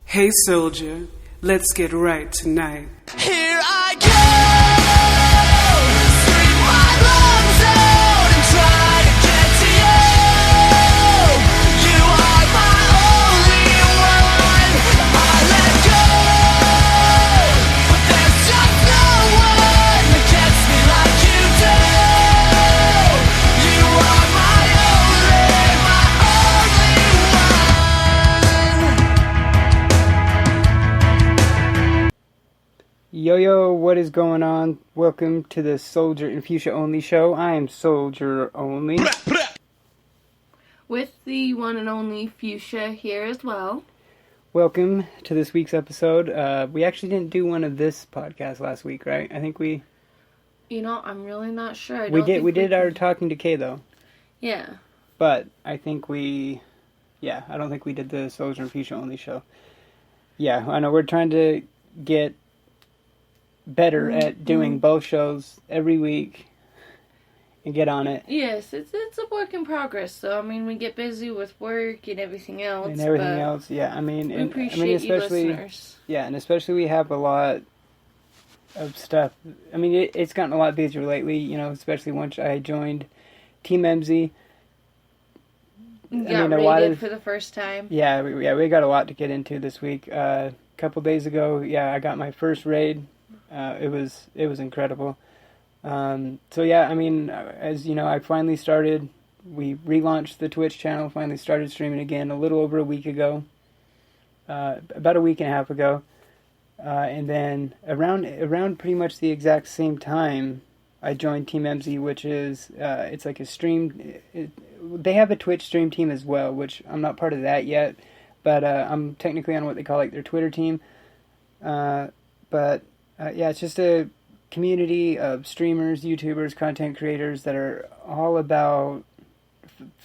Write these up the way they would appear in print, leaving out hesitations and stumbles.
Hey soldier, let's get right tonight. Here I go, scream my lungs out and try to get to you. You are my only one. I let go, but there's just no one that gets me like you do. You are my only one. Yo, what is going on? Welcome to the Solgr and Fusha Only show. I am Solgr Only. With the one and only Fusha here as well. Welcome to this week's episode. We actually didn't do one of this podcast last week, right? I think we... You know, I'm really not sure. We did our Talking to Kay, though. Yeah. But I think we... Yeah, I don't think we did the Solgr and Fusha Only show. Yeah, I know we're trying to get better at doing both shows every week and get on it. Yes, it's a work in progress. So I mean, we get busy with work and everything else. Yeah. I mean, we appreciate you listeners. Yeah, and especially we have a lot of stuff. I mean, it's gotten a lot busier lately. You know, especially once I joined Team MZ. Got rated for the first time. Yeah, we got a lot to get into this week. A couple days ago, I got my first raid. It was incredible. So yeah, I mean, as you know, I finally started. We relaunched the Twitch channel. Finally started streaming again a little over a week ago. About a week and a half ago, and then around pretty much the exact same time, I joined Team MZ, which is it's like a stream. They have a Twitch stream team as well, which I'm not part of that yet, but I'm technically on what they call like their Twitter team. Yeah, it's just a community of streamers, YouTubers, content creators that are all about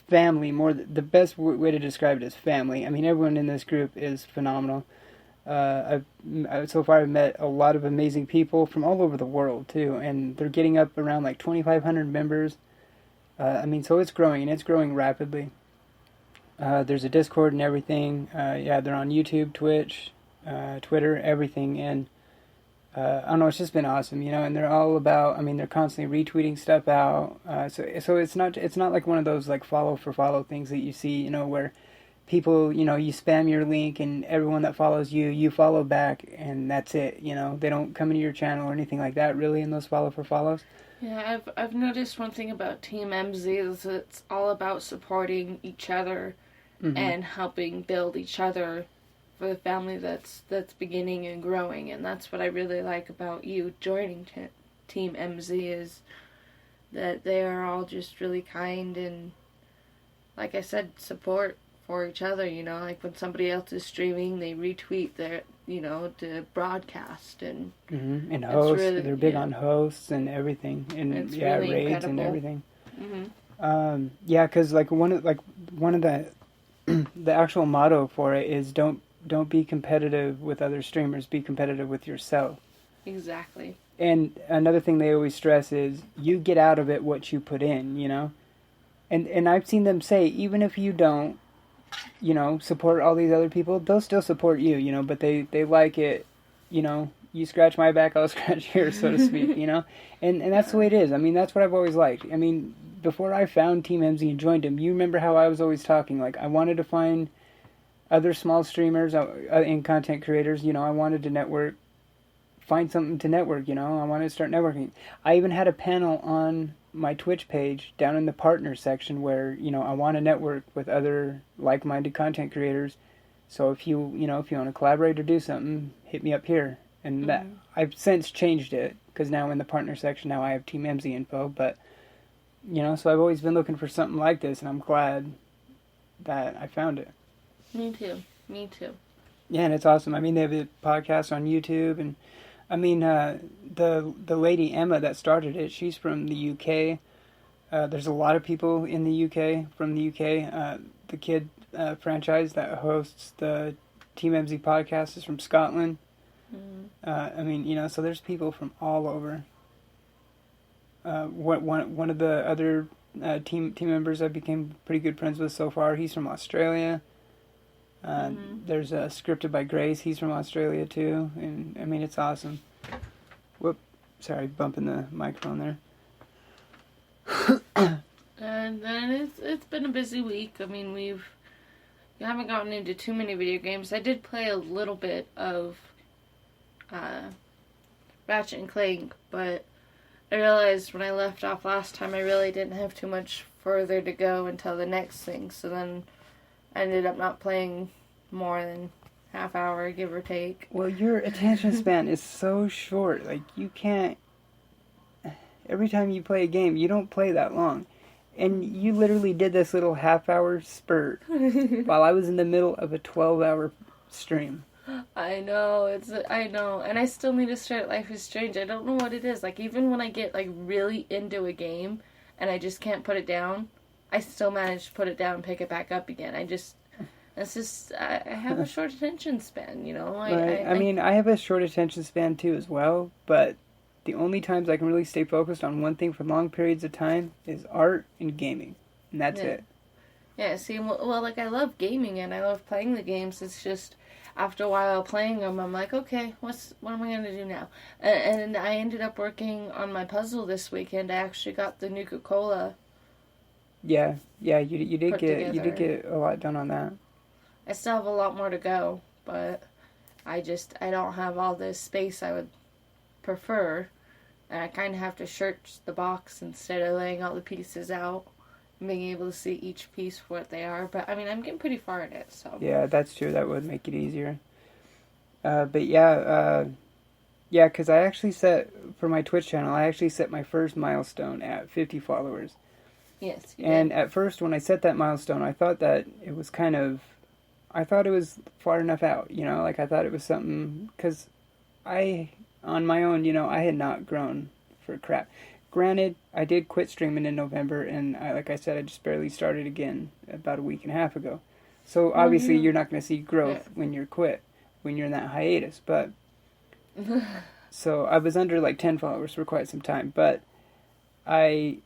family. The best way to describe it is family. I mean, everyone in this group is phenomenal. So far I've met a lot of amazing people from all over the world too, and they're getting up around like 2,500 members. I mean, so it's growing, and it's growing rapidly. There's a Discord and everything. They're on YouTube, Twitch, Twitter, everything, and I don't know, it's just been awesome, you know, and they're all about, I mean, they're constantly retweeting stuff out, so it's not like one of those, like, follow for follow things that you see, you know, where people, you know, you spam your link, and everyone that follows you, you follow back, and that's it, you know, they don't come into your channel or anything like that, really, in those follow for follows. Yeah, I've noticed one thing about Team MZ is it's all about supporting each other and helping build each other for the family that's beginning and growing, and that's what I really like about you joining Team MZ is that they are all just really kind and, like I said, support for each other, you know, like when somebody else is streaming, they retweet their, you know, to broadcast and hosts, really, they're big on hosts and everything, and it's yeah, really raids incredible. and everything. Because like one of the the actual motto for it is don't be competitive with other streamers, be competitive with yourself. Exactly. And another thing they always stress is you get out of it what you put in, you know? And I've seen them say, even if you don't, you know, support all these other people, they'll still support you, you know, but they like it, you know, you scratch my back, I'll scratch yours, so to speak, you know? And that's the way it is. I mean, that's what I've always liked. I mean, before I found Team MZ and joined them, you remember how I was always talking, like, I wanted to find other small streamers and content creators, you know, I wanted to find something to network, you know, I wanted to start networking. I even had a panel on my Twitch page down in the partner section where, you know, I want to network with other like-minded content creators. So if you want to collaborate or do something, hit me up here. And that I've since changed it because now in the partner section, now I have Team MZ info, but, you know, so I've always been looking for something like this, and I'm glad that I found it. Me too. Yeah, and it's awesome. I mean, they have a podcast on YouTube, and I mean, the lady Emma that started it, she's from the UK. There's a lot of people in the UK, from the UK. The kid franchise that hosts the Team MZ podcast is from Scotland. I mean, you know, so there's people from all over. One of the other team members I became pretty good friends with so far, he's from Australia. There's a scripted by Grace. He's from Australia too, and I mean it's awesome. Whoop, sorry, bumping the microphone there. And then it's been a busy week. I mean, we haven't gotten into too many video games. I did play a little bit of Ratchet and Clank, but I realized when I left off last time I really didn't have too much further to go until the next thing. So then I ended up not playing more than half hour, give or take. Well, your attention span is so short. Like, you can't... Every time you play a game, you don't play that long. And you literally did this little half-hour spurt while I was in the middle of a 12-hour stream. I know, I know. And I still need to start Life is Strange. I don't know what it is. Like, even when I get, like, really into a game and I just can't put it down, I still manage to put it down and pick it back up again. I have a short attention span, you know? I mean, I have a short attention span too as well, but the only times I can really stay focused on one thing for long periods of time is art and gaming. And that's it. Yeah, see, well, like, I love gaming and I love playing the games. It's just, after a while playing them, I'm like, okay, what am I going to do now? And I ended up working on my puzzle this weekend. I actually got the Nuka-Cola. Yeah, you did get a lot done on that. I still have a lot more to go, but I don't have all this space I would prefer, and I kind of have to search the box instead of laying all the pieces out and being able to see each piece for what they are. But I mean, I'm getting pretty far in it, so. Yeah, that's true. That would make it easier. But yeah, because I actually set, for my Twitch channel, I actually set my first milestone at 50 followers. Yes, you And did. at first, when I set that milestone, I thought that it was I thought it was far enough out, you know? Like, I thought it was something, because on my own, you know, I had not grown for crap. Granted, I did quit streaming in November, and like I said, I just barely started again about a week and a half ago. So obviously, you're not going to see growth when you're in that hiatus. But so I was under like 10 followers for quite some time. But when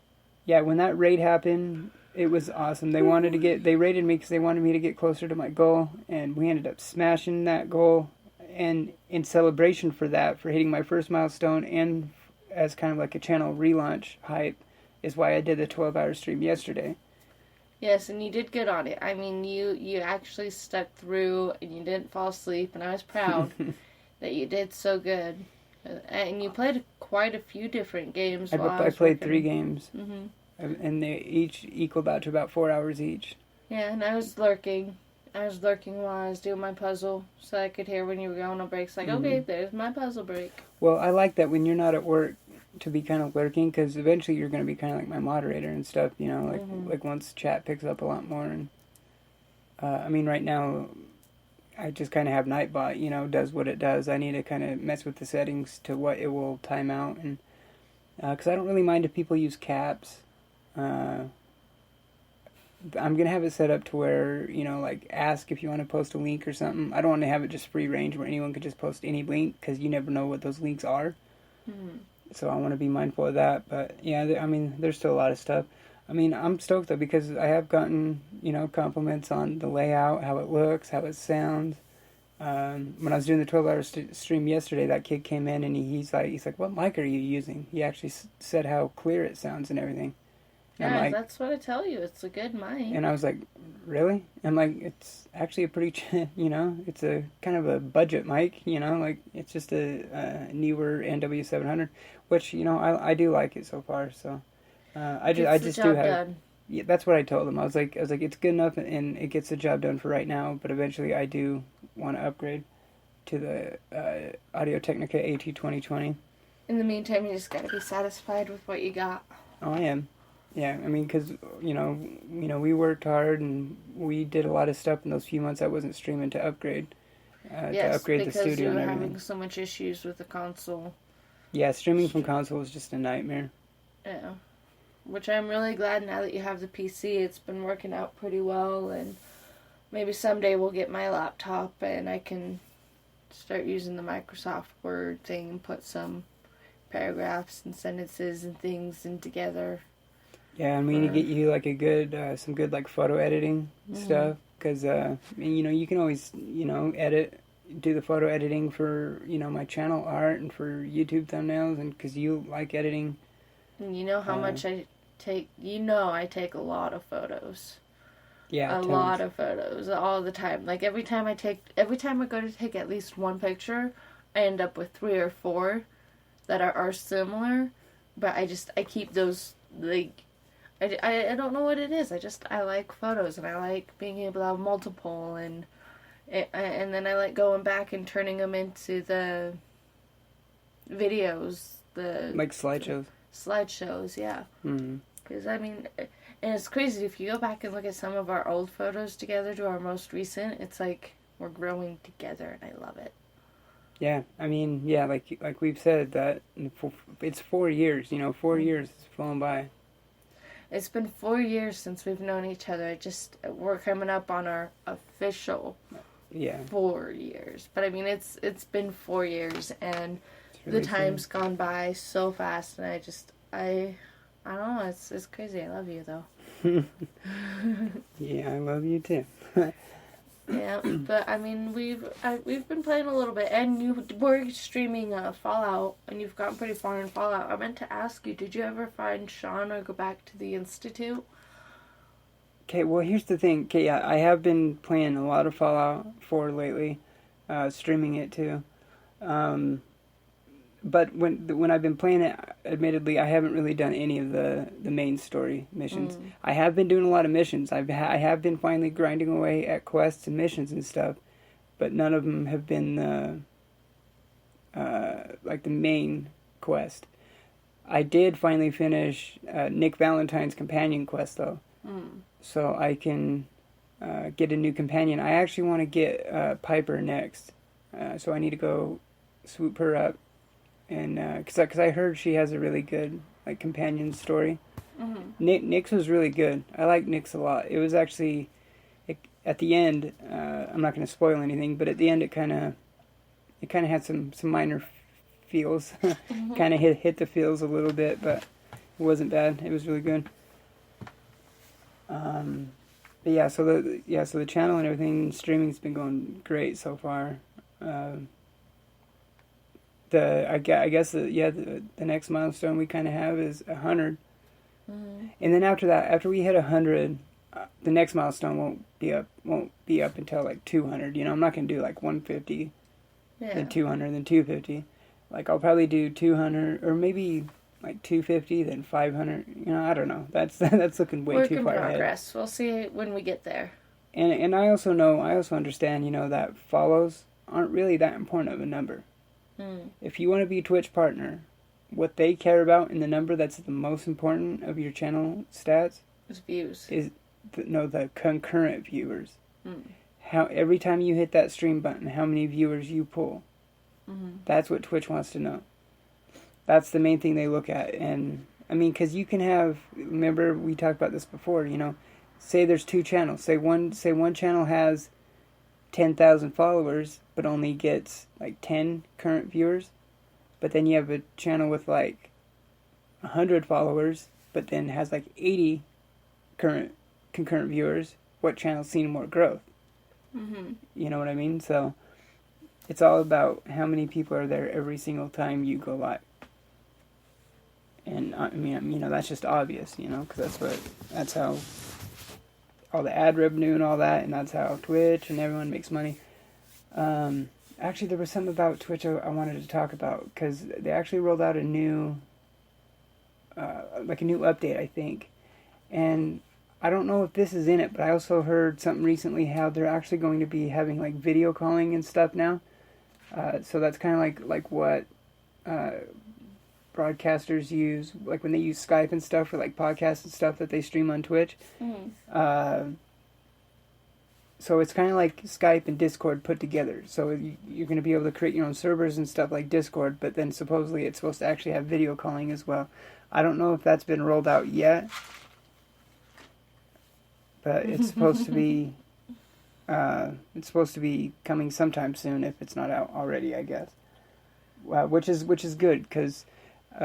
that raid happened, it was awesome. They raided me because they wanted me to get closer to my goal, and we ended up smashing that goal. And in celebration for that, for hitting my first milestone, and as kind of like a channel relaunch hype, is why I did the 12-hour stream yesterday. Yes, and you did good on it. I mean, you actually stuck through, and you didn't fall asleep, and I was proud that you did so good. And you played quite a few different games. I played 3 games, Mm-hmm. and they each equaled out to about 4 hours each. Yeah, and I was lurking. While I was doing my puzzle, so I could hear when you were going on breaks. Like, okay, there's my puzzle break. Well, I like that when you're not at work to be kind of lurking, because eventually you're going to be kind of like my moderator and stuff, you know, like once chat picks up a lot more. And I mean, right now, I just kind of have Nightbot, you know, does what it does. I need to kind of mess with the settings to what it will time out, and because I don't really mind if people use caps. I'm going to have it set up to where, you know, like, ask if you want to post a link or something. I don't want to have it just free range where anyone could just post any link, because you never know what those links are. Mm-hmm. So I want to be mindful of that. But, yeah, I mean, there's still a lot of stuff. I mean, I'm stoked, though, because I have gotten, you know, compliments on the layout, how it looks, how it sounds. When I was doing the 12-hour stream yesterday, that kid came in, and he's like, what mic are you using? He actually said how clear it sounds and everything. Yeah, like, that's what I tell you. It's a good mic. And I was like, really? And like, it's actually a pretty, you know, it's a kind of a budget mic, you know, like it's just a newer NW700, which, you know, I do like it so far. So I just do have. Done. Yeah, that's what I told them. I was like, it's good enough, and it gets the job done for right now. But eventually, I do want to upgrade to the Audio-Technica AT2020. In the meantime, you just gotta be satisfied with what you got. Oh, I am. Yeah, I mean, because, you know, we worked hard, and we did a lot of stuff in those few months I wasn't streaming to upgrade the studio and everything. Because you were having so much issues with the console. Yeah, streaming from console was just a nightmare. Yeah. Which I'm really glad now that you have the PC. It's been working out pretty well, and maybe someday we'll get my laptop and I can start using the Microsoft Word thing and put some paragraphs and sentences and things in together. Yeah, and we need to get you like a good, some good like photo editing stuff, because you can always edit, do the photo editing for my channel art and for YouTube thumbnails, and because you like editing. And you know how much I take. I take a lot of photos. Yeah, a lot of photos all the time. Like every time I go to take at least one picture, I end up with 3 or 4 that are similar. But I keep those, like, I don't know what it is. I like photos, and I like being able to have multiple, and then I like going back and turning them into the videos, like slideshows. Slideshows, yeah. Mm-hmm. Because, I mean, and it's crazy, if you go back and look at some of our old photos together to our most recent, it's like we're growing together, and I love it. Yeah, I mean, yeah, like we've said, that it's 4 years, 4 years has flown by. It's been 4 years since we've known each other. We're coming up on our official 4 years. But, I mean, it's been 4 years, and really the time's gone by so fast, and I don't know, it's crazy. I love you, though. Yeah, I love you, too. Yeah, but I mean, we've been playing a little bit, and you were streaming Fallout, and you've gotten pretty far in Fallout. I meant to ask you, did you ever find Sean or go back to the Institute? Okay, well, here's the thing. Okay, yeah, I have been playing a lot of Fallout 4 lately, streaming it too. But when I've been playing it, admittedly, I haven't really done any of the main story missions. I have been doing a lot of missions. I have been finally grinding away at quests and missions and stuff, but none of them have been like the main quest. I did finally finish Nick Valentine's companion quest, though, so I can get a new companion. I actually want to get Piper next, so I need to go swoop her up. And because I heard she has a really good like companion story. Nick's was really good. I like Nick's a lot. It was actually at the end. I'm not going to spoil anything, but at the end it kind of had some minor feels. Kind of hit the feels a little bit, but it wasn't bad. It was really good. But yeah, so the channel and everything, streaming's been going great so far. I guess the next milestone we kind of have is 100, and then after that, after we hit 100, the next milestone won't be up until like 200. I'm not gonna do like 150, then 200, then 250. Like I'll probably do 200 or maybe like 250, then 500. I don't know. That's looking way too far ahead. Work in progress. We'll see when we get there. And I also understand that follows aren't really that important of a number. If you want to be a Twitch partner, what they care about in the number that's the most important of your channel stats is views. The concurrent viewers. How every time you hit that stream button, how many viewers you pull. That's what Twitch wants to know. That's the main thing they look at. And I mean, because you can have, remember we talked about this before. Say there's 2 channels. Say one channel has 10,000 followers, but only gets like 10 current viewers. But then you have a channel with like 100 followers, but then has like 80 concurrent viewers. What channel's seen more growth? You know what I mean? So it's all about how many people are there every single time you go live. And I mean, that's just obvious, because that's how all the ad revenue and all that, and that's how Twitch and everyone makes money. Actually, there was something about Twitch I wanted to talk about, because they actually rolled out a new update, I think. And I don't know if this is in it, but I also heard something recently how they're actually going to be having like video calling and stuff now. So that's kind of like what broadcasters use, like when they use Skype and stuff for like podcasts and stuff that they stream on Twitch. So it's kind of like Skype and Discord put together. So you're going to be able to create your own servers and stuff like Discord, but then supposedly it's supposed to actually have video calling as well. I don't know if that's been rolled out yet, but it's supposed to be. It's supposed to be coming sometime soon if it's not out already, I guess. Which is good, because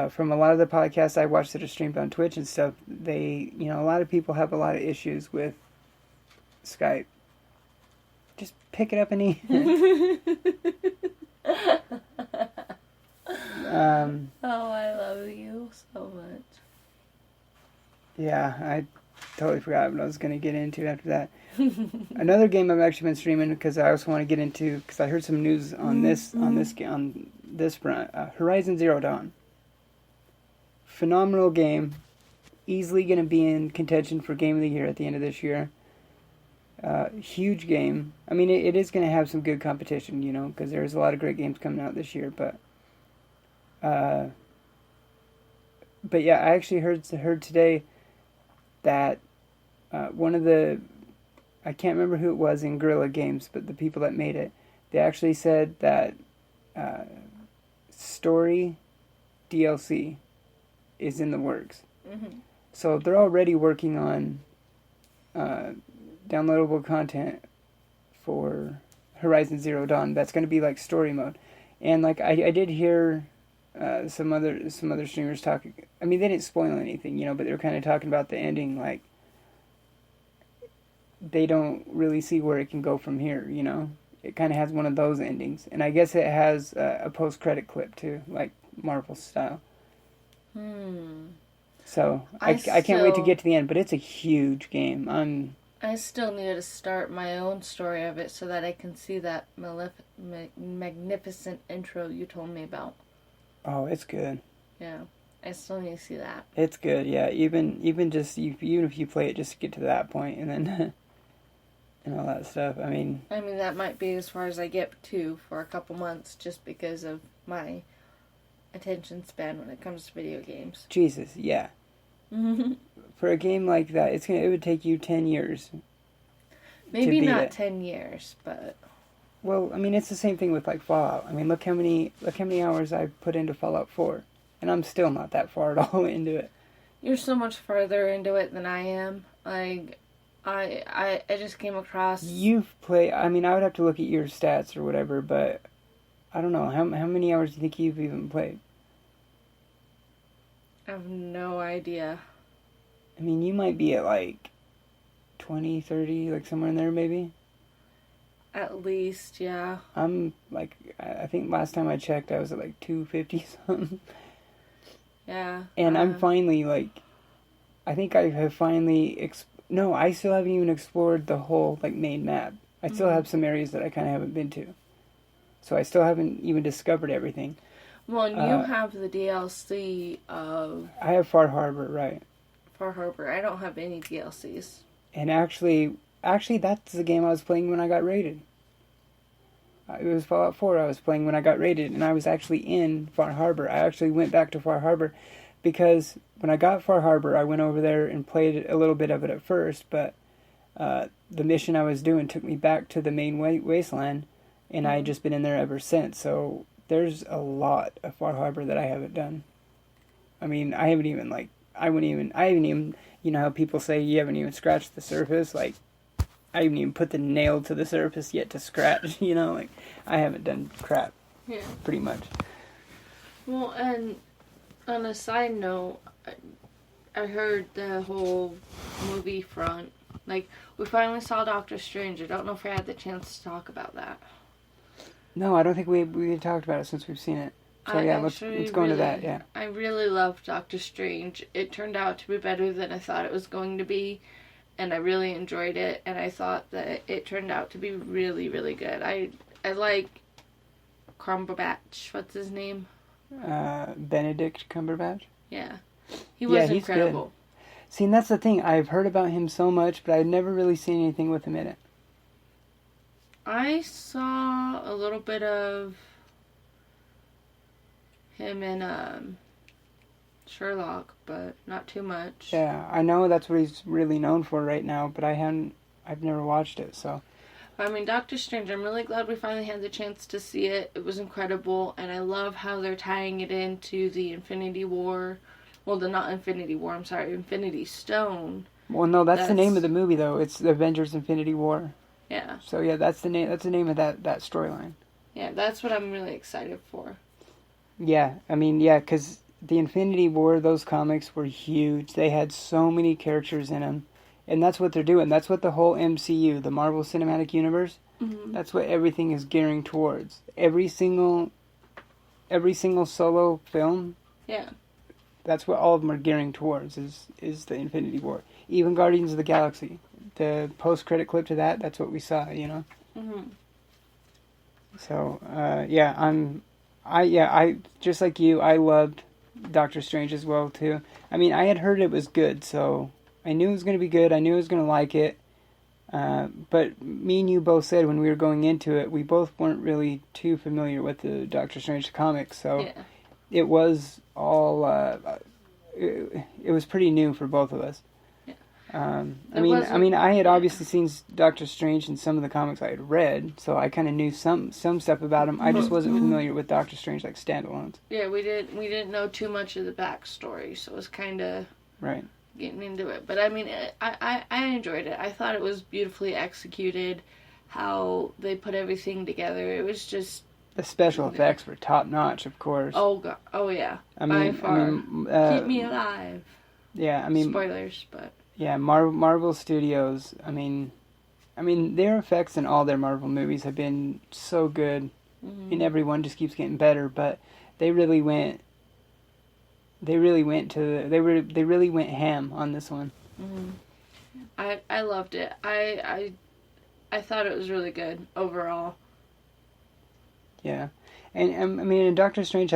from a lot of the podcasts I watched that are streamed on Twitch and stuff, a lot of people have a lot of issues with Skype. Just pick it up and eat it. Oh, I love you so much. Yeah, I totally forgot what I was going to get into after that. Another game I've actually been streaming because I also want to get into, because I heard some news on this front. Horizon Zero Dawn. Phenomenal game. Easily going to be in contention for Game of the Year at the end of this year. Huge game. I mean, it is going to have some good competition, because there's a lot of great games coming out this year. But yeah, I actually heard today that one of the, I can't remember who it was in Guerrilla Games, but the people that made it, they actually said that story DLC is in the works. Mm-hmm. So they're already working on downloadable content for Horizon Zero Dawn. That's going to be like story mode. And like I did hear some other streamers talking. I mean, they didn't spoil anything, but they were kind of talking about the ending. Like they don't really see where it can go from here. It kind of has one of those endings, and I guess it has a post-credit clip too, like Marvel style. So I can't wait to get to the end, but it's a huge game. I still need to start my own story of it so that I can see that magnificent intro you told me about. Oh, it's good. Yeah, I still need to see that. It's good, yeah. Even if you play it just to get to that point, and then and all that stuff. I mean, that might be as far as I get to for a couple months, just because of my attention span when it comes to video games. Jesus, yeah. For a game like that, it would take you 10 years. Maybe not 10 years, but well, I mean, it's the same thing with like Fallout. I mean, look how many hours I've put into Fallout 4, and I'm still not that far at all into it. You're so much further into it than I am. Like, I just came across. You've played. I mean, I would have to look at your stats or whatever, but I don't know how many hours do you think you've even played? I have no idea. I mean, you might be at like 20, 30, like somewhere in there maybe. At least, yeah. I'm like, I think last time I checked, I was at like 250 something. Yeah. And I'm finally like, I think I have finally, no, I still haven't even explored the whole like main map. I still have some areas that I kind of haven't been to. So I still haven't even discovered everything. Well, and you have the DLC of... I have Far Harbor, right. Far Harbor. I don't have any DLCs. And actually, that's the game I was playing when I got raided. It was Fallout 4 I was playing when I got raided, and I was actually in Far Harbor. I actually went back to Far Harbor because when I got Far Harbor, I went over there and played a little bit of it at first, but the mission I was doing took me back to the main wasteland, and I had just been in there ever since. So there's a lot of Far Harbor that I haven't done. I mean, I haven't even, how people say you haven't even scratched the surface? Like, I haven't even put the nail to the surface yet to scratch, I haven't done crap. Yeah. Pretty much. Well, and on a side note, I heard the whole movie front. Like, we finally saw Doctor Strange. I don't know if we had the chance to talk about that. No, I don't think we talked about it since we've seen it. So yeah, let's go into that, yeah. I really loved Doctor Strange. It turned out to be better than I thought it was going to be, and I really enjoyed it, and I thought that it turned out to be really, really good. I like Cumberbatch. What's his name? Benedict Cumberbatch? Yeah. He was he's incredible. Good. See, and that's the thing. I've heard about him so much, but I've never really seen anything with him in it. I saw a little bit of him in Sherlock, but not too much. Yeah, I know that's what he's really known for right now, but I've never watched it, so. I mean, Doctor Strange, I'm really glad we finally had the chance to see it. It was incredible, and I love how they're tying it into the Infinity War. Well, not Infinity War, I'm sorry, Infinity Stone. Well, no, that's the name of the movie, though. It's the Avengers Infinity War. Yeah. So yeah, that's the name of that storyline. Yeah, that's what I'm really excited for. Yeah, I mean, yeah, because the Infinity War, those comics were huge. They had so many characters in them. And that's what they're doing. That's what the whole MCU, the Marvel Cinematic Universe, that's what everything is gearing towards. Every single solo film, Yeah. that's what all of them are gearing towards, is the Infinity War. Even Guardians of the Galaxy. The post-credit clip to that, that's what we saw, you know? Mm-hmm. So, I just like you, I loved Doctor Strange as well, too. I mean, I had heard it was good, so I knew it was going to be good. I knew I was going to like it. But me and you both said when we were going into it, we both weren't really too familiar with the Doctor Strange comics, so it was all, it was pretty new for both of us. I mean, I had obviously seen Doctor Strange in some of the comics I had read, so I kind of knew some stuff about him. I just wasn't familiar with Doctor Strange like standalones. Yeah, we didn't know too much of the backstory, so it was kind of right getting into it. But I mean, I enjoyed it. I thought it was beautifully executed, how they put everything together. It was just the special effects were top notch, of course. Oh god, oh yeah, by far. Keep me alive. Yeah, I mean spoilers, but. Yeah, Marvel Studios, I mean, their effects in all their Marvel movies have been so good, and everyone just keeps getting better, but they really went ham on this one. I loved it. I thought it was really good overall. Yeah. And I mean, Doctor Strange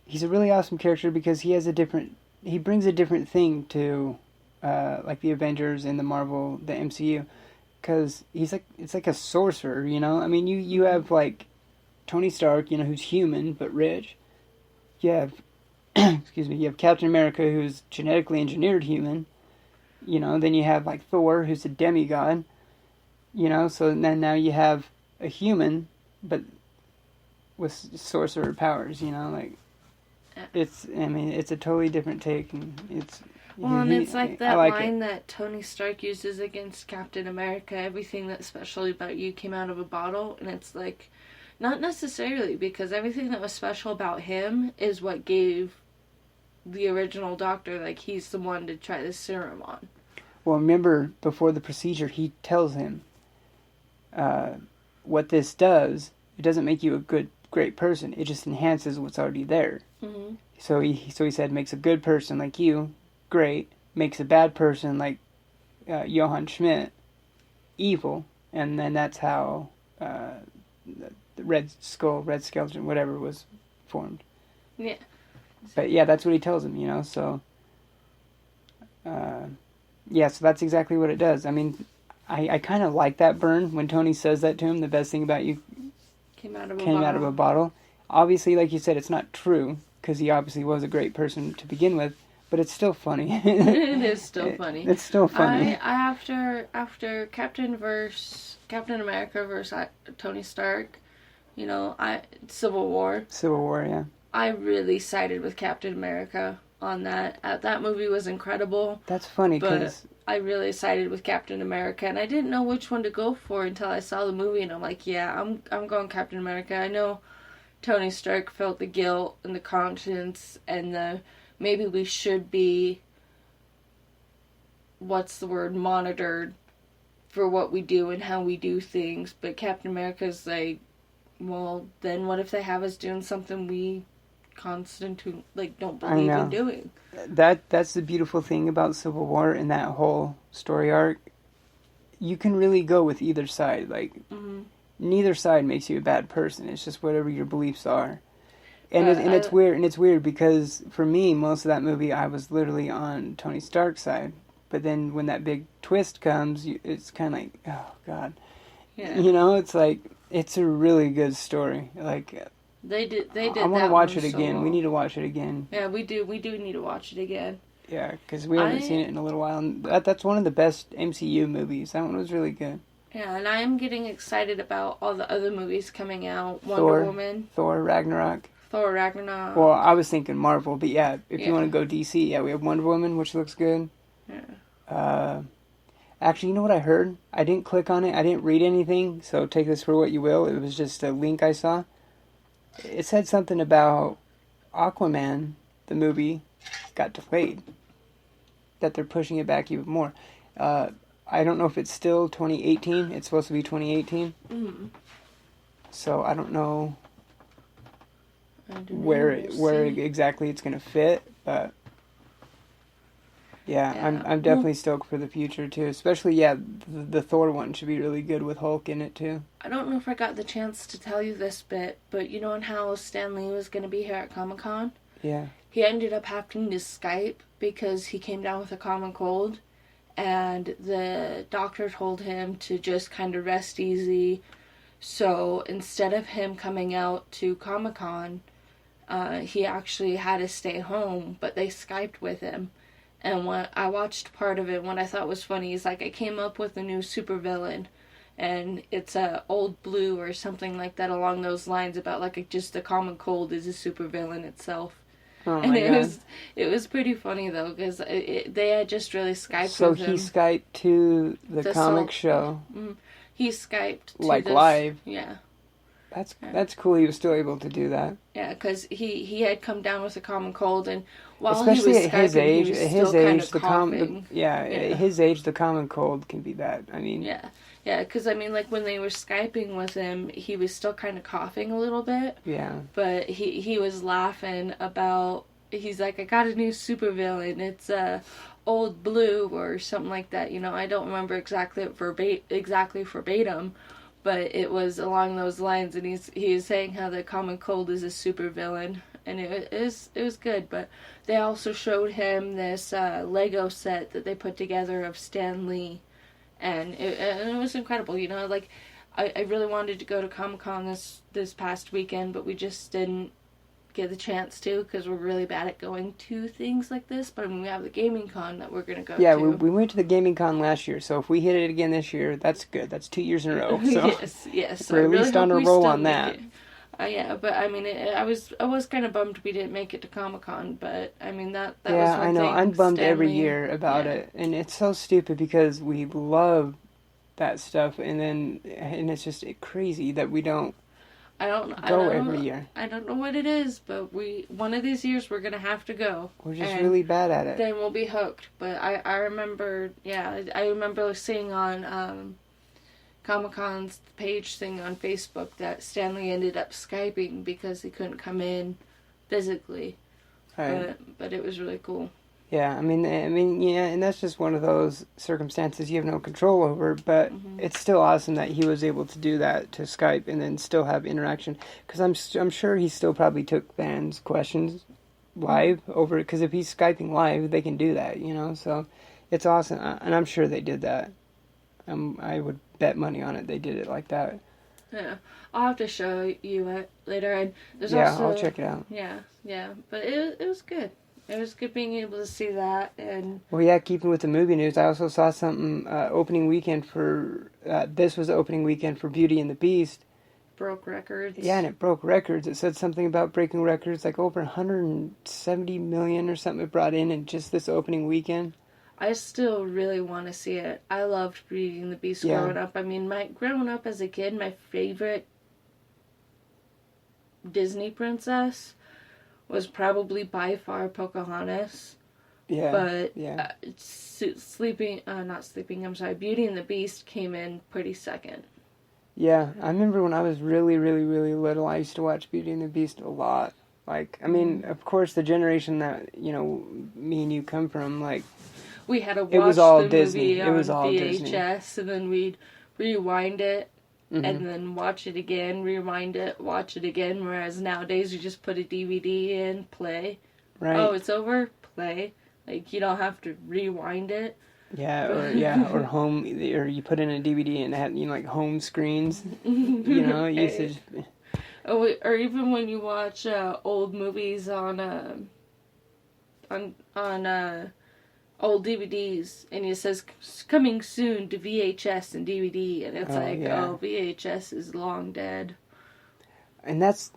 he's a really awesome character because he brings a different thing to, like the Avengers and the MCU, because it's like a sorcerer, you know? I mean, you have like Tony Stark, you know, who's human but rich. You have, you have Captain America, who's genetically engineered human, you know? Then you have like Thor, who's a demigod, you know? So then now you have a human, but with sorcerer powers, you know, like. It's a totally different take, and it's... Well, and it's like that line that Tony Stark uses against Captain America, everything that's special about you came out of a bottle, and it's like, not necessarily, because everything that was special about him is what gave the original Doctor, like, he's the one to try the serum on. Well, remember, before the procedure, he tells him, what this does, it doesn't make you a great person, it just enhances what's already there. Mm-hmm. So he said makes a good person like you great, makes a bad person like Johann Schmidt evil, and then that's how the Red Skeleton, whatever was formed. Yeah. But yeah, that's what he tells him, you know. So yeah, so that's exactly what it does. I mean, I kind of like that burn when Tony says that to him. The best thing about you came out of a bottle. Obviously, like you said, it's not true, because he obviously was a great person to begin with, but it's still funny. It is still funny. It's still funny. After Captain America versus Tony Stark, you know, Civil War, yeah. I really sided with Captain America on that. That movie was incredible. That's funny, because I really sided with Captain America, and I didn't know which one to go for until I saw the movie, and I'm like, yeah, I'm going Captain America. I know Tony Stark felt the guilt and the conscience and the maybe we should be, monitored for what we do and how we do things. But Captain America's like, well, then what if they have us doing something we don't believe in doing? That's the beautiful thing about Civil War and that whole story arc. You can really go with either side, like... Mm-hmm. Neither side makes you a bad person. It's just whatever your beliefs are, and it's weird. And it's weird because for me, most of that movie, I was literally on Tony Stark's side. But then when that big twist comes, it's kind of like, oh god, yeah. You know, it's like it's a really good story. Like they did. I want to watch it again. We need to watch it again. Yeah, we do. We do need to watch it again. Yeah, because we haven't seen it in a little while. And that's one of the best MCU movies. That one was really good. Yeah, and I am getting excited about all the other movies coming out. Wonder Woman. Thor Ragnarok. Well, I was thinking Marvel, but yeah, if you want to go DC, yeah, we have Wonder Woman, which looks good. Yeah. Actually, you know what I heard? I didn't click on it. I didn't read anything, so take this for what you will. It was just a link I saw. it said something about Aquaman, the movie, got delayed. That they're pushing it back even more. I don't know if it's still 2018. It's supposed to be 2018. Mm-hmm. So I don't know I don't know. where We'll see. exactly it's going to fit, but yeah, Yeah. I'm definitely stoked for the future too. Especially the Thor one should be really good with Hulk in it too. I don't know if I got the chance to tell you this bit, but you know how Stan Lee was going to be here at Comic-Con? Yeah. He ended up having to Skype because he came down with a common cold, and the doctor told him to just kind of rest easy. So instead of him coming out to Comic-Con, he actually had to stay home, but they Skyped with him. And when I watched part of it, what I thought was funny is like I came up with a new supervillain, and it's a old blue or something like that along those lines about like just a common cold is a supervillain itself. Oh And my god. it was pretty funny though because they had just really Skyped So with he him. Skyped to the The comic Solgr. show, He Skyped to like this, live. Yeah, That's cool. He was still able to do that. yeah, because he had come down with a common cold, and while Especially he was at Skyping, his age, he was at still his kind age, of the coughing. at his age, the common cold can be bad. I mean, Yeah, because I mean, like when they were Skyping with him, he was still kind of coughing a little bit, yeah, but he was laughing about. He's like, I got a new supervillain. It's Old Blue or something like that. You know, I don't remember exactly verbatim, but it was along those lines. And he was saying how the common cold is a supervillain, and it was good. But they also showed him this Lego set that they put together of Stan Lee, and it was incredible. You know, like I really wanted to go to Comic-Con this past weekend, but we just didn't get the chance to because we're really bad at going to things like this. But I mean, we have the gaming con that we're gonna go yeah. to. We went to the gaming con last year, so if we hit it again this year, that's good. That's 2 years in a row. So yes. we're at least on a roll on that. Yeah, but I mean, I was kind of bummed we didn't make it to Comic-Con, but I mean that was Yeah, one I know. thing. I'm bummed every Stanley- year about yeah. it, and it's so stupid because we love that stuff, and it's just crazy that we don't I don't go every year. I don't know what it is, but one of these years we're gonna have to go. We're just And really bad at it. Then we'll be hooked. But I remember, I remember seeing on Comic-Con's page thing on Facebook that Stanley ended up Skyping because he couldn't come in physically. Right. But it was really cool. Yeah, I mean, yeah, and that's just one of those circumstances you have no control over. But it's still awesome that he was able to do that to Skype and then still have interaction. Because I'm sure he still probably took fans' questions live over. Because if he's Skyping live, they can do that, you know. So it's awesome, and I'm sure they did that. I would bet money on it they did it like that. Yeah, I'll have to show you it later. And there's Yeah, also, I'll check it out. Yeah. But it was good. It was good being able to see that. And Well, yeah, keeping with the movie news, I also saw something opening weekend for. This was the opening weekend for Beauty and the Beast. broke records. Yeah, and it broke records. It said something about breaking records, like over 170 million or something it brought in just this opening weekend. I still really want to see it. I loved Beauty and the Beast Yeah. growing up. I mean, growing up as a kid, my favorite Disney princess was probably by far Pocahontas. Yeah, But yeah. Beauty and the Beast came in pretty second. Yeah, I remember when I was really, really, really little, I used to watch Beauty and the Beast a lot. Like, I mean, of course, the generation that, you know, me and you come from, like, We had to watch It was all the Disney. movie It on was all VHS, Disney. and then we'd rewind it, Mhm. and then watch it again, rewind it, watch it again, whereas nowadays you just put a DVD in, play. right? Oh, it's over, play. Like, you don't have to rewind it. or home, or you put in a DVD and it had, you know, like home screens, you know, you used to just, Oh, or even when you watch old movies on old DVDs, and it says coming soon to VHS and DVD, and it's yeah. VHS is long dead. and that's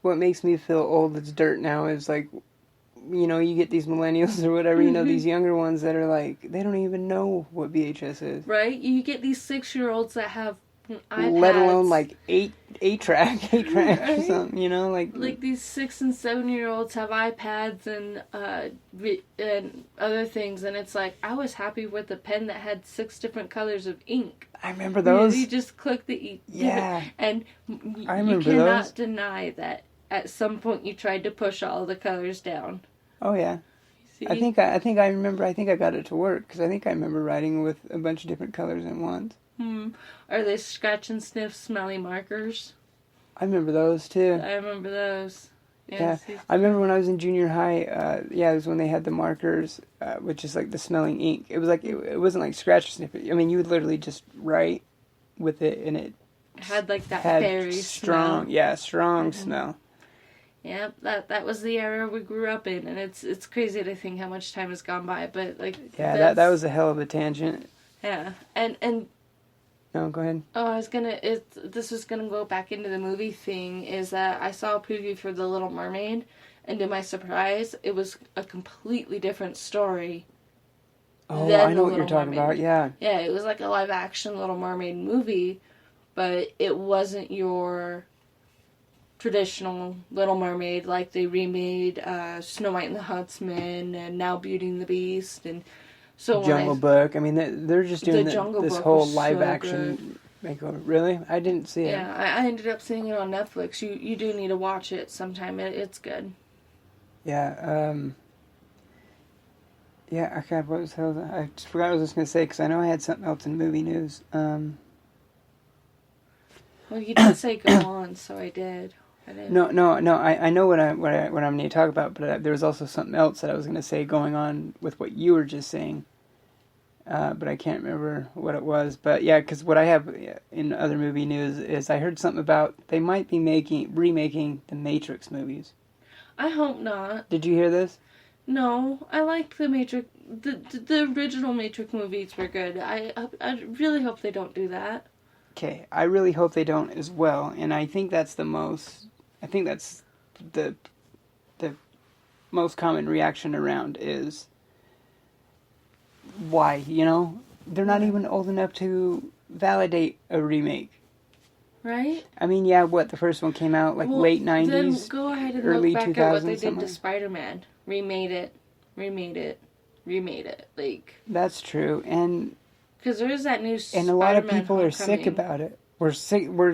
what makes me feel old as dirt now is like, you know, you get these millennials or whatever, you know, these younger ones that are like, they don't even know what VHS is. Right? You get these 6-year-olds that have let alone iPads. like eight tracks or Right? something. You know, Like these 6 and 7-year-olds have iPads and other things, and it's like I was happy with a pen that had 6 different colors of ink. I remember those. You just click the ink. Yeah. And I you remember cannot those. deny that at some point you tried to push all the colors down. Oh yeah. See? I think I remember. I think I got it to work because I think I remember writing with a bunch of different colors at once. Are they scratch and sniff smelly markers? I remember those too. I remember those. Yeah, see? I remember when I was in junior high. It was when they had the markers, which is like the smelling ink. It was like it wasn't like scratch or sniff. I mean, you would literally just write with it, and it Had like that had berry strong, smell. strong smell. Yeah, that was the era we grew up in, and it's crazy to think how much time has gone by. But like, Yeah, that was a hell of a tangent. yeah, and No, go ahead. oh, this was gonna go back into the movie thing. Is that I saw a preview for The Little Mermaid, and to my surprise, it was a completely different story. Oh, than I The know what you're Little talking Mermaid. about. Yeah. Yeah, it was like a live action Little Mermaid movie, but it wasn't your traditional Little Mermaid like they remade Snow White and the Huntsman and now Beauty and the Beast and so Jungle on. Book. I mean, they're just doing The Jungle this Book whole was live so action makeover. Really? I didn't see it. Yeah, I ended up seeing it on Netflix. You do need to watch it sometime. It's good. Yeah. Yeah. Okay. What was the hell? I just forgot what I was going to say because I know I had something else in movie news. Well, you did say go on, so I did. No. I know what I'm going to talk about, but there was also something else that I was going to say going on with what you were just saying. But I can't remember what it was. But yeah, because what I have in other movie news is I heard something about they might be remaking the Matrix movies. I hope not. Did you hear this? No, I liked the Matrix. The original Matrix movies were good. I really hope they don't do that. Okay, I really hope they don't as well, and I think that's the most common reaction around is why, they're not even old enough to validate a remake. Right? I mean, yeah, the first one came out late 90s, Then go ahead and early look back 2000s, at what they did somewhere. to Spider-Man. Remade it. Like, That's true, and because there is that new a lot of Spider-Man people are sick Homecoming. about it. We're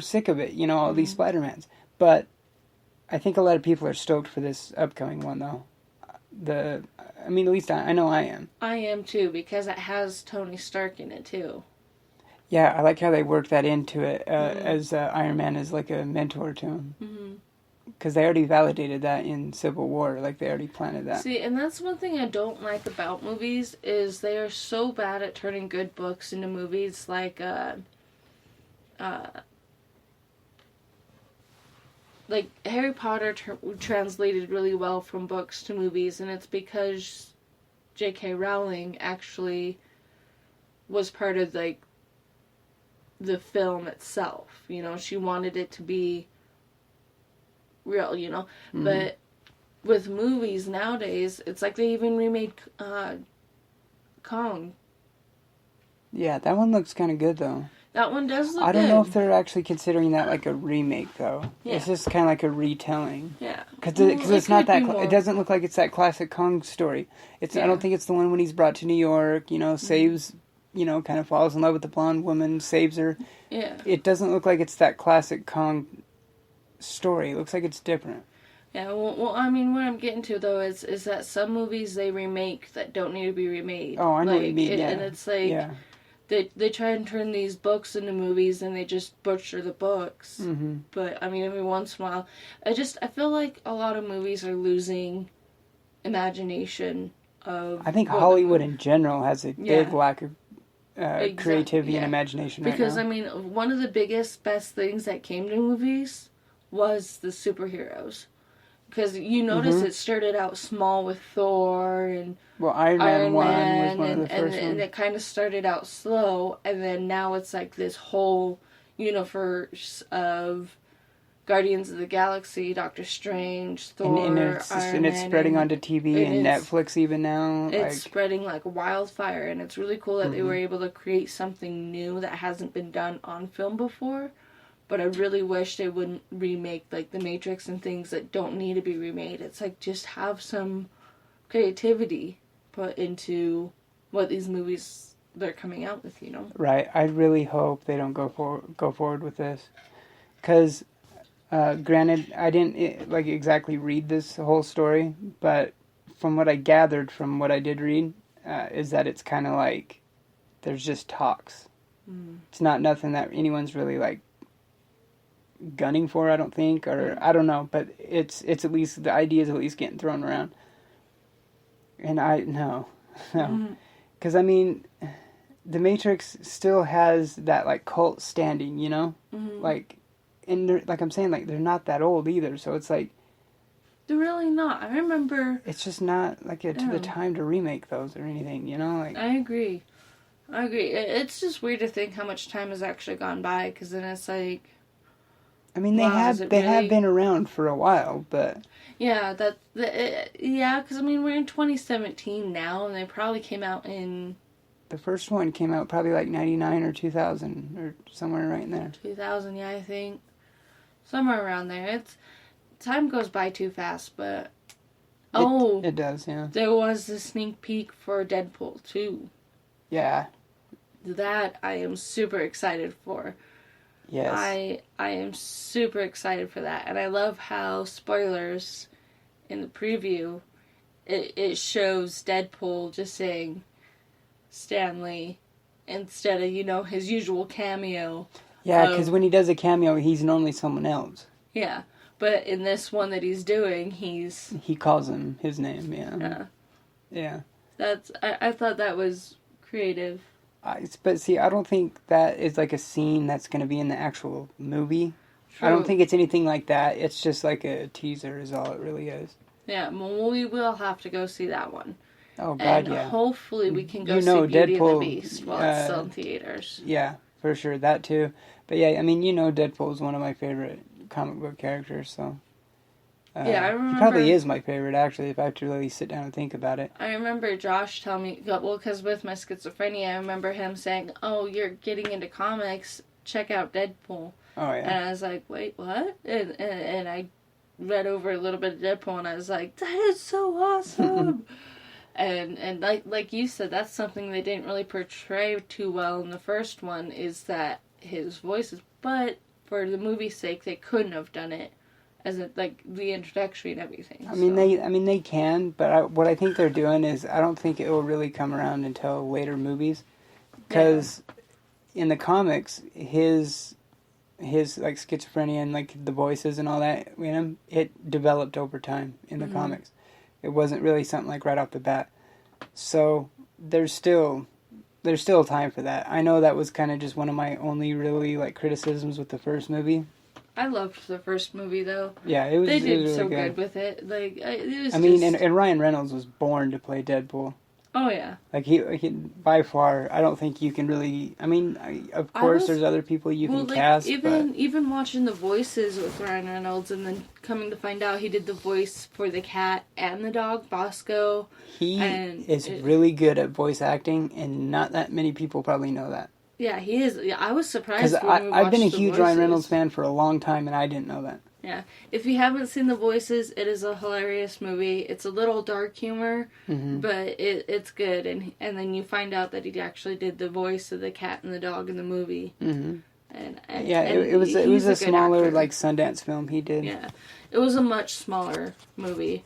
sick of it, all these Spider-Mans. But I think a lot of people are stoked for this upcoming one, though. At least I know I am. I am too, because it has Tony Stark in it too. Yeah, I like how they work that into it, as Iron Man is like a mentor to him. Because they already validated that in Civil War, like they already planted that. See, and that's one thing I don't like about movies, is they are so bad at turning good books into movies, like Harry Potter translated really well from books to movies, and it's because J.K. Rowling actually was part of, the film itself. She wanted it to be real, But with movies nowadays, it's like they even remade Kong. Yeah, that one looks kind of good, though. That one does look I don't good. know if they're actually considering that like a remake, though. Yeah. It's just kind of like a retelling. Yeah. Because Well, it's not that... could be more. It doesn't look like it's that classic Kong story. I don't think it's the one when he's brought to New York, saves... kind of falls in love with the blonde woman, saves her. Yeah. It doesn't look like it's that classic Kong story. It looks like it's different. Yeah, well, what I'm getting to, though, is that some movies they remake that don't need to be remade. Oh, I know what you mean, yeah. And it's like, Yeah. they try and turn these books into movies, and they just butcher the books. Mm-hmm. But, every once in a while, I feel like a lot of movies are losing imagination of... I think what the Hollywood movie- in general has a big lack of creativity and yeah. imagination Because, right now. one of the best things that came to movies was the superheroes. Because you notice it started out small with Thor and Well, Iron Man 1 was one and, of the first and ones. it kind of started out slow, and then now it's like this whole universe of Guardians of the Galaxy, Doctor Strange, Thor, and Iron it's Man, spreading onto TV and it's- Netflix even now. It's spreading like wildfire, and it's really cool that they were able to create something new that hasn't been done on film before. But I really wish they wouldn't remake like The Matrix and things that don't need to be remade. It's like just have some creativity put into what these movies they're coming out with, you know? Right. I really hope they don't go forward with this, because granted, I didn't like exactly read this whole story, but from what I gathered from what I did read, is that it's kind of like there's just talks. It's not nothing that anyone's really like gunning for, I don't think, or I don't know, but it's at least the idea is at least getting thrown around. And no, because I mean, The Matrix still has that like cult standing, you know, like, and like I'm saying, like they're not that old either, so it's like They're really not. I remember. it's just not like to the time to remake those or anything, you know. Like I agree. It's just weird to think how much time has actually gone by, because then it's like. I mean, Wow, have really? been around for a while, but Yeah, because I mean we're in 2017 now, and they probably came out in the first one came out probably like 99 or 2000 or somewhere right in there. 2000. Yeah, I think somewhere around there. It's time goes by too fast, but It does, yeah. there was the sneak peek for Deadpool 2. Yeah. That I am super excited for. Yes. I am super excited for that, and I love how spoilers in the preview it shows Deadpool just saying Stanley instead of his usual cameo. Yeah, because when he does a cameo, he's normally someone else. Yeah, but in this one that he's doing, he calls him his name. Yeah. Yeah. I thought that was creative. But see, I don't think that is like a scene that's going to be in the actual movie. True. I don't think it's anything like that. It's just like a teaser is all it really is. Yeah, well, we will have to go see that one. Oh, God, and yeah. hopefully we can go see Deadpool, Beauty and the Beast while it's still in theaters. Yeah, for sure. That too. But yeah, I mean, Deadpool is one of my favorite comic book characters, so... yeah, I remember... He probably is my favorite, actually, if I have to really sit down and think about it. I remember Josh telling me... Well, because with my schizophrenia, I remember him saying, oh, you're getting into comics, check out Deadpool. Oh, yeah. And I was like, wait, what? And I read over a little bit of Deadpool, and I was like, that is so awesome! and like you said, that's something they didn't really portray too well in the first one, is that his voice is... But for the movie's sake, they couldn't have done it. As like the introductory and everything. I mean, they can, but what I think they're doing is I don't think it will really come around until later movies, because in the comics, his like schizophrenia and like the voices and all that in him, it developed over time in the comics. It wasn't really something like right off the bat. So there's still time for that. I know that was kind of just one of my only really like criticisms with the first movie. I loved the first movie, though. Yeah, it was. They did really so good with it. Like, it was. I mean, and Ryan Reynolds was born to play Deadpool. Oh yeah. Like he by far, I don't think you can really. I mean, of course, there's other people you can cast. Even watching the voices with Ryan Reynolds, and then coming to find out he did the voice for the cat and the dog, Bosco. He is really good at voice acting, and not that many people probably know that. Yeah, he is. Yeah, I was surprised because I've been a huge Ryan Reynolds fan for a long time, and I didn't know that. Yeah, if you haven't seen The Voices, it is a hilarious movie. It's a little dark humor, but it's good. And then you find out that he actually did the voice of the cat and the dog in the movie. Mm-hmm. And it was a smaller like Sundance film he did. Yeah, it was a much smaller movie,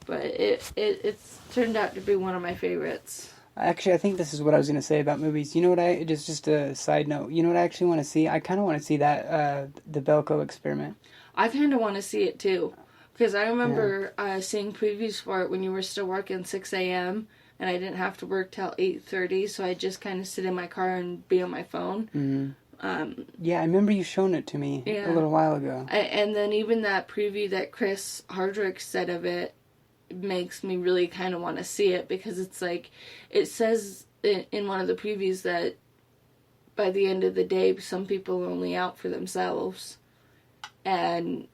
but it's turned out to be one of my favorites. Actually, I think this is what I was going to say about movies. You know what just a side note. You know what I actually want to see? I kind of want to see that, the Belko Experiment. I kind of want to see it too. Because I remember seeing previews for it when you were still working 6 a.m. and I didn't have to work till 8:30, so I'd just kind of sit in my car and be on my phone. Mm-hmm. Yeah, I remember you showing it to me a little while ago. And then even that preview that Chris Hardrick said of it makes me really kind of want to see it, because it's like, it says in one of the previews that by the end of the day, some people are only out for themselves. and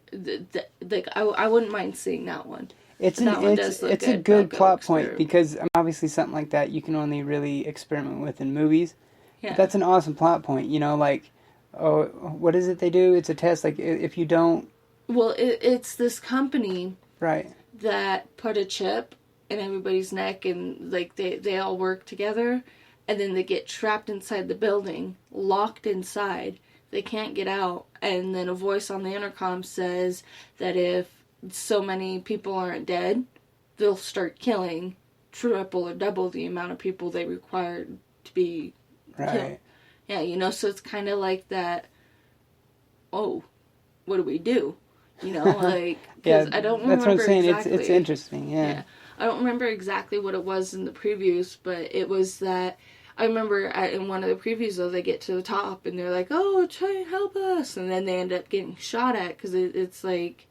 I wouldn't mind seeing that one. It's That one does look it's a good, good Belko plot point experiment. because obviously something like that you can only really experiment with in movies. Yeah. But that's an awesome plot point, you know, like, oh, what is it they do? It's a test, like, if you don't... Well, it's this company Right. that put a chip in everybody's neck, and like they all work together, and then they get trapped inside the building, locked inside. They can't get out, and then a voice on the intercom says that if so many people aren't dead, they'll start killing triple or double the amount of people they require to be killed. Right. Yeah, you know, so it's kind of like that, oh, what do we do? You know, like, because I don't remember that's what I'm saying. exactly. It's interesting, Yeah. I don't remember exactly what it was in the previews, but it was that, I remember in one of the previews, though, they get to the top, and they're like, oh, try and help us, and then they end up getting shot at, because it's like,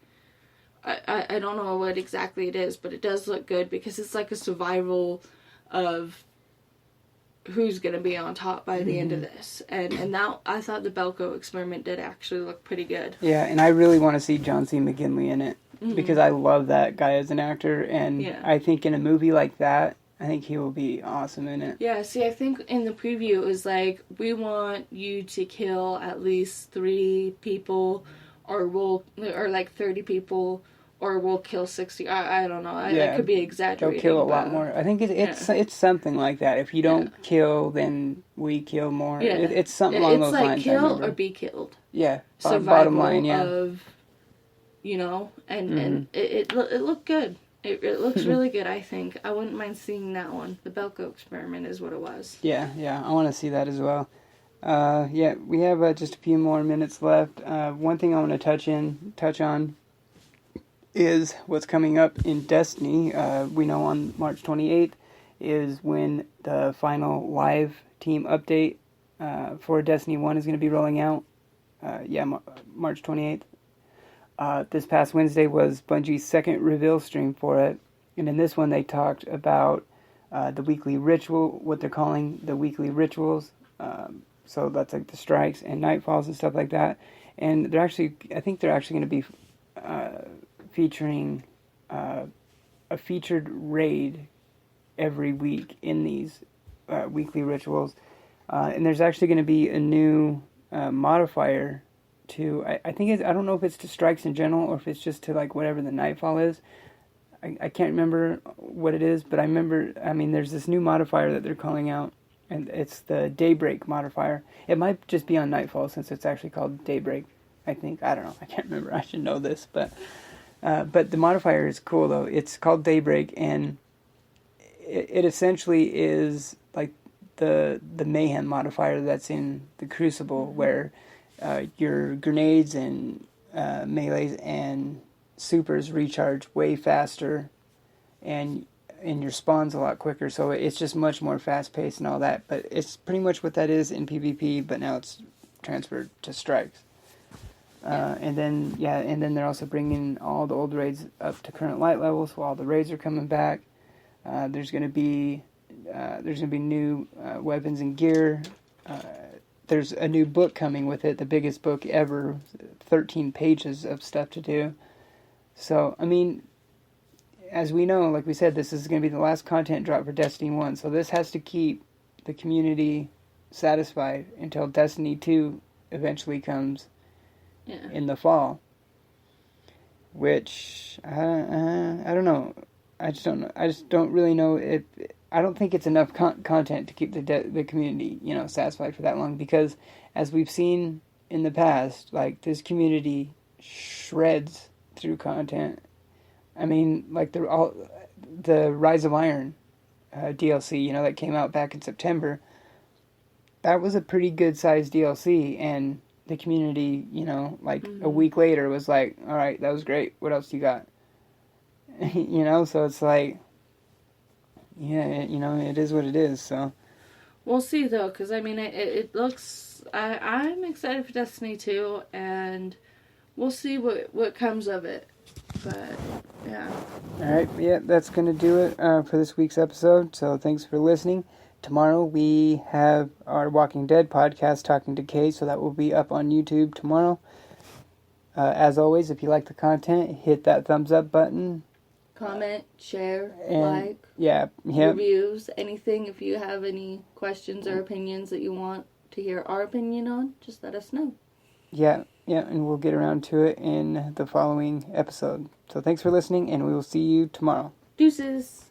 I don't know what exactly it is, but it does look good, because it's like a survival of who's going to be on top by the end of this. And now I thought the Belko experiment did actually look pretty good. Yeah, and I really want to see John C. McGinley in it because I love that guy as an actor, and I think in a movie like that, I think he will be awesome in it. Yeah, see, I think in the preview it was like, we want you to kill at least 3 people, or like 30 people, or we'll kill 60. I don't know. I could be exaggerating. They'll kill a lot more. I think it's something like that. If you don't kill, then we kill more. Yeah. It's something along those lines. It's like kill or be killed. Yeah. Survival bottom line, yeah. of, you know, and it looked good. It looks really good, I think. I wouldn't mind seeing that one. The Belko experiment is what it was. Yeah, I want to see that as well. We have just a few more minutes left. One thing I want to touch on is what's coming up in Destiny. We know on March 28th is when the final live team update for Destiny 1 is going to be rolling out. March 28th. This past Wednesday was Bungie's second reveal stream for it. And in this one they talked about the weekly ritual, what they're calling the weekly rituals. So that's like the strikes and nightfalls and stuff like that. And I think they're actually going to be featuring a featured raid every week in these weekly rituals. And there's actually going to be a new modifier to, I don't know if it's to strikes in general or if it's just to like whatever the nightfall is. I can't remember what it is, but there's this new modifier that they're calling out, and it's the Daybreak modifier. It might just be on nightfall since it's actually called Daybreak, I think. I don't know. I can't remember. I should know this, but the modifier is cool though. It's called Daybreak, and it essentially is like the mayhem modifier that's in the Crucible, where your grenades and melees and supers recharge way faster, and your spawns a lot quicker. So it's just much more fast paced and all that. But it's pretty much what that is in PvP. But now it's transferred to strikes. And then they're also bringing all the old raids up to current light levels, so all the raids are coming back. There's going to be new weapons and gear. There's a new book coming with it, the biggest book ever, 13 pages of stuff to do. So, as we know, like we said, this is going to be the last content drop for Destiny 1, so this has to keep the community satisfied until Destiny 2 eventually comes in the fall. Which, I don't know. I just don't really know if... I don't think it's enough content to keep the community, satisfied for that long, because as we've seen in the past, like, this community shreds through content. Like the Rise of Iron DLC, that came out back in September. That was a pretty good sized DLC, and the community, a week later was like, all right, that was great. What else you got? So it's like, yeah, it is what it is, so. We'll see, though, because, it looks... I'm excited for Destiny 2, and we'll see what comes of it, but, yeah. Alright, that's going to do it for this week's episode, so thanks for listening. Tomorrow we have our Walking Dead podcast, Talking to Kay, so that will be up on YouTube tomorrow. As always, if you like the content, hit that thumbs up button. Comment, share, And like, yeah. reviews, anything. If you have any questions or opinions that you want to hear our opinion on, just let us know. Yeah, and we'll get around to it in the following episode. So thanks for listening, and we will see you tomorrow. Deuces!